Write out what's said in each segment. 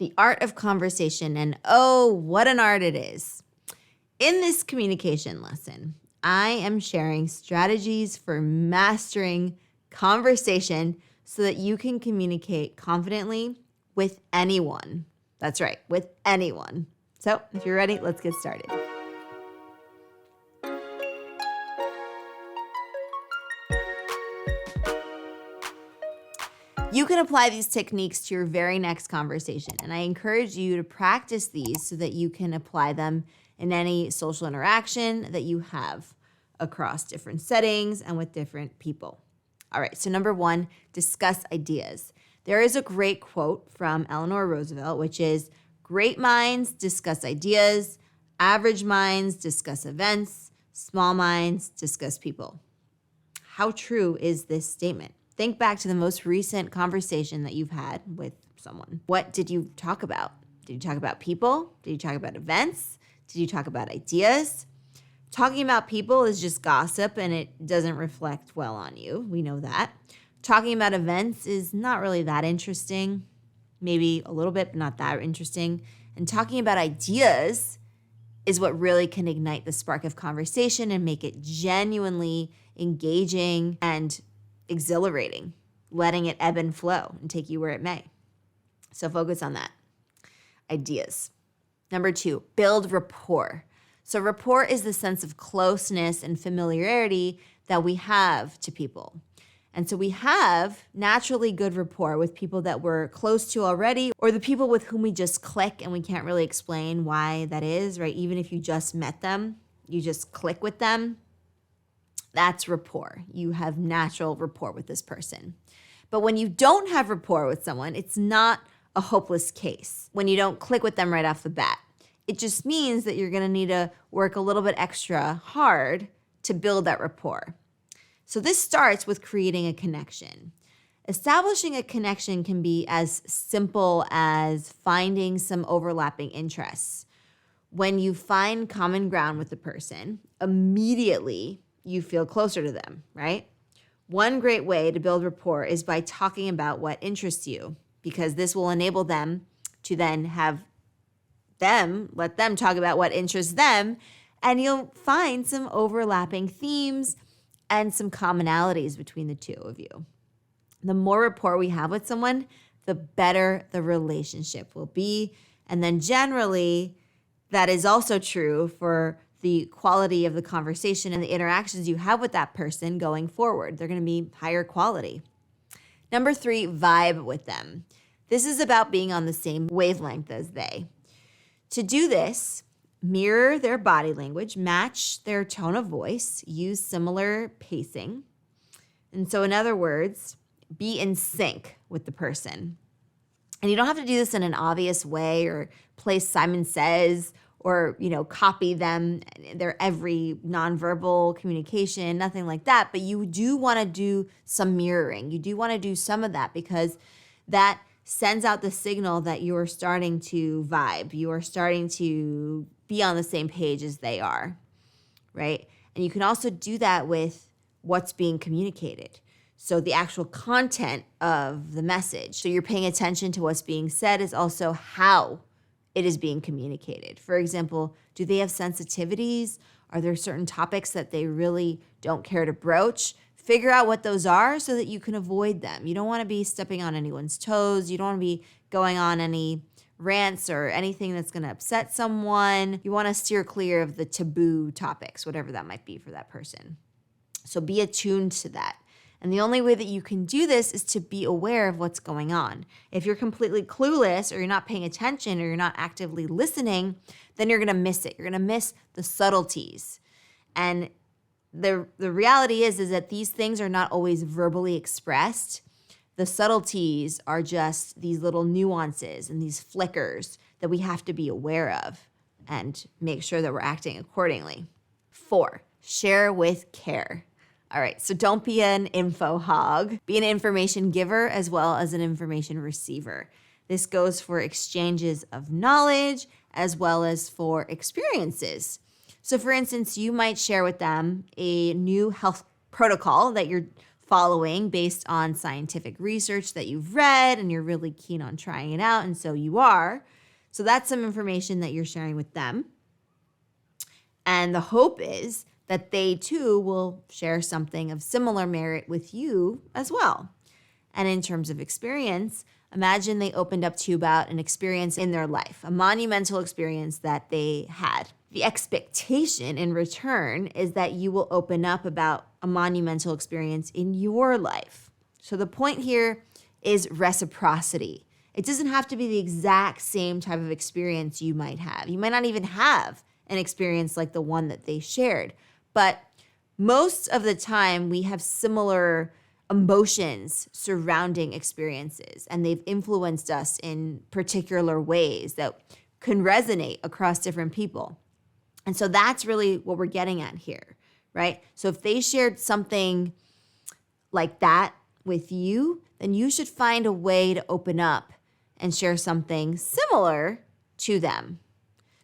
the art of conversation, and oh, what an art it is. In this communication lesson, I am sharing strategies for mastering conversation so that you can communicate confidently with anyone. That's right, with anyone. So if you're ready, let's get started. You can apply these techniques to your very next conversation, and I encourage you to practice these so that you can apply them in any social interaction that you have across different settings and with different people. All right, so number one, discuss ideas. There is a great quote from Eleanor Roosevelt, which is, "Great minds discuss ideas, average minds discuss events, small minds discuss people." How true is this statement? Think back to the most recent conversation that you've had with someone. What did you talk about? Did you talk about people? Did you talk about events? Did you talk about ideas? Talking about people is just gossip and it doesn't reflect well on you. We know that. Talking about events is not really that interesting. Maybe a little bit, but not that interesting. And talking about ideas is what really can ignite the spark of conversation and make it genuinely engaging and exhilarating, letting it ebb and flow and take you where it may. So focus on that. Ideas. Number two, build rapport. So rapport is the sense of closeness and familiarity that we have to people. And so we have naturally good rapport with people that we're close to already, or the people with whom we just click and we can't really explain why that is, right? Even if you just met them, you just click with them. That's rapport. You have natural rapport with this person. But when you don't have rapport with someone, it's not a hopeless case. When you don't click with them right off the bat, it just means that you're going to need to work a little bit extra hard to build that rapport. So this starts with creating a connection. Establishing a connection can be as simple as finding some overlapping interests. When you find common ground with the person, immediately you feel closer to them, right? One great way to build rapport is by talking about what interests you, because this will enable them to then let them talk about what interests them, and you'll find some overlapping themes and some commonalities between the two of you. The more rapport we have with someone, the better the relationship will be. And then generally, that is also true for the quality of the conversation and the interactions you have with that person going forward. They're going to be higher quality. Number three, vibe with them. This is about being on the same wavelength as they. To do this, mirror their body language, match their tone of voice, use similar pacing. And so in other words, be in sync with the person. And you don't have to do this in an obvious way or play Simon Says or, copy them, their every nonverbal communication, nothing like that. But you do want to do some mirroring. You do want to do some of that because that sends out the signal that you are starting to vibe. You are starting to be on the same page as they are, right? And you can also do that with what's being communicated. So the actual content of the message. So you're paying attention to what's being said is also how it is being communicated. For example, do they have sensitivities? Are there certain topics that they really don't care to broach? Figure out what those are so that you can avoid them. You don't want to be stepping on anyone's toes. You don't want to be going on any rants or anything that's going to upset someone. You want to steer clear of the taboo topics, whatever that might be for that person. So be attuned to that. And the only way that you can do this is to be aware of what's going on. If you're completely clueless or you're not paying attention or you're not actively listening, then you're going to miss it. You're going to miss the subtleties. And the reality is that these things are not always verbally expressed. The subtleties are just these little nuances and these flickers that we have to be aware of and make sure that we're acting accordingly. 4, share with care. All right, so don't be an info hog. Be an information giver as well as an information receiver. This goes for exchanges of knowledge as well as for experiences. So for instance, you might share with them a new health protocol that you're following based on scientific research that you've read and you're really keen on trying it out, and so you are. So that's some information that you're sharing with them. And the hope is that they too will share something of similar merit with you as well. And in terms of experience, imagine they opened up to you about an experience in their life, a monumental experience that they had. The expectation in return is that you will open up about a monumental experience in your life. So the point here is reciprocity. It doesn't have to be the exact same type of experience you might have. You might not even have an experience like the one that they shared. But most of the time, we have similar emotions surrounding experiences, and they've influenced us in particular ways that can resonate across different people. And so that's really what we're getting at here, right? So if they shared something like that with you, then you should find a way to open up and share something similar to them.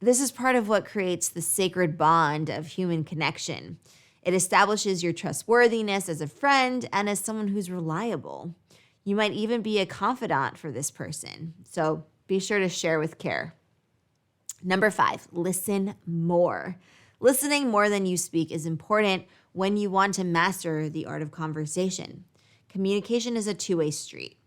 This is part of what creates the sacred bond of human connection. It establishes your trustworthiness as a friend and as someone who's reliable. You might even be a confidant for this person. So be sure to share with care. Number 5, listen more. Listening more than you speak is important when you want to master the art of conversation. Communication is a two-way street.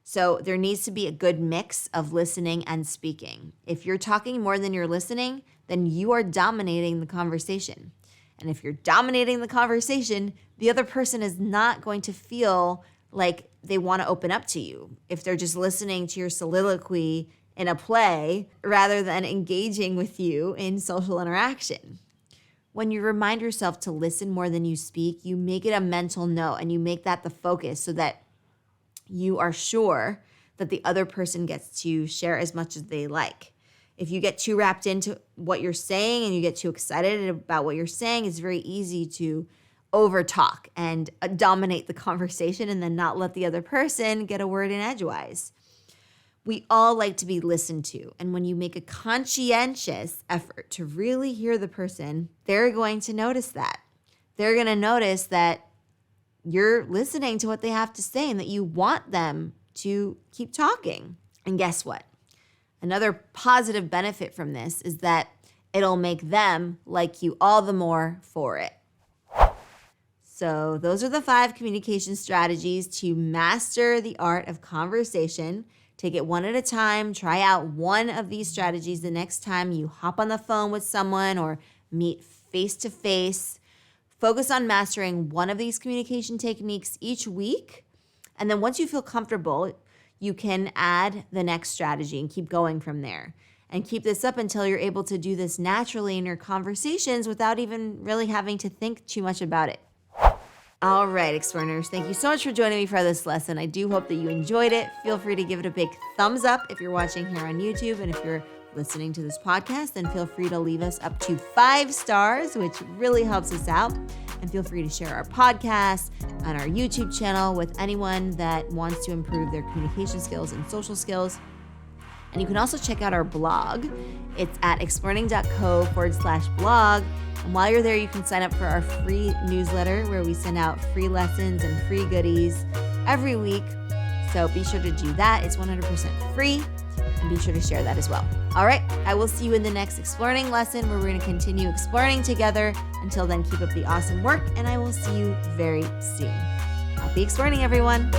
So there needs to be a good mix of listening and speaking. If you're talking more than you're listening, then you are dominating the conversation. And if you're dominating the conversation, the other person is not going to feel like they want to open up to you if they're just listening to your soliloquy in a play rather than engaging with you in social interaction. When you remind yourself to listen more than you speak, you make it a mental note and you make that the focus so that you are sure that the other person gets to share as much as they like. If you get too wrapped into what you're saying and you get too excited about what you're saying, it's very easy to overtalk and dominate the conversation and then not let the other person get a word in edgewise. We all like to be listened to. And when you make a conscientious effort to really hear the person, they're going to notice that. They're going to notice that you're listening to what they have to say and that you want them to keep talking. And guess what? Another positive benefit from this is that it'll make them like you all the more for it. So those are the 5 communication strategies to master the art of conversation. Take it one at a time. Try out one of these strategies the next time you hop on the phone with someone or meet face-to-face. Focus on mastering one of these communication techniques each week. And then once you feel comfortable, you can add the next strategy and keep going from there. And keep this up until you're able to do this naturally in your conversations without even really having to think too much about it. All right, Explearners, thank you so much for joining me for this lesson. I do hope that you enjoyed it. Feel free to give it a big thumbs up if you're watching here on YouTube. And if you're listening to this podcast, then feel free to leave us up to 5 stars, which really helps us out. And feel free to share our podcast and our YouTube channel with anyone that wants to improve their communication skills and social skills. And you can also check out our blog. It's at explearning.co/blog. And while you're there, you can sign up for our free newsletter where we send out free lessons and free goodies every week. So be sure to do that. It's 100% free. And be sure to share that as well. All right, I will see you in the next Explearning lesson where we're going to continue exploring together. Until then, keep up the awesome work, and I will see you very soon. Happy Explearning, everyone.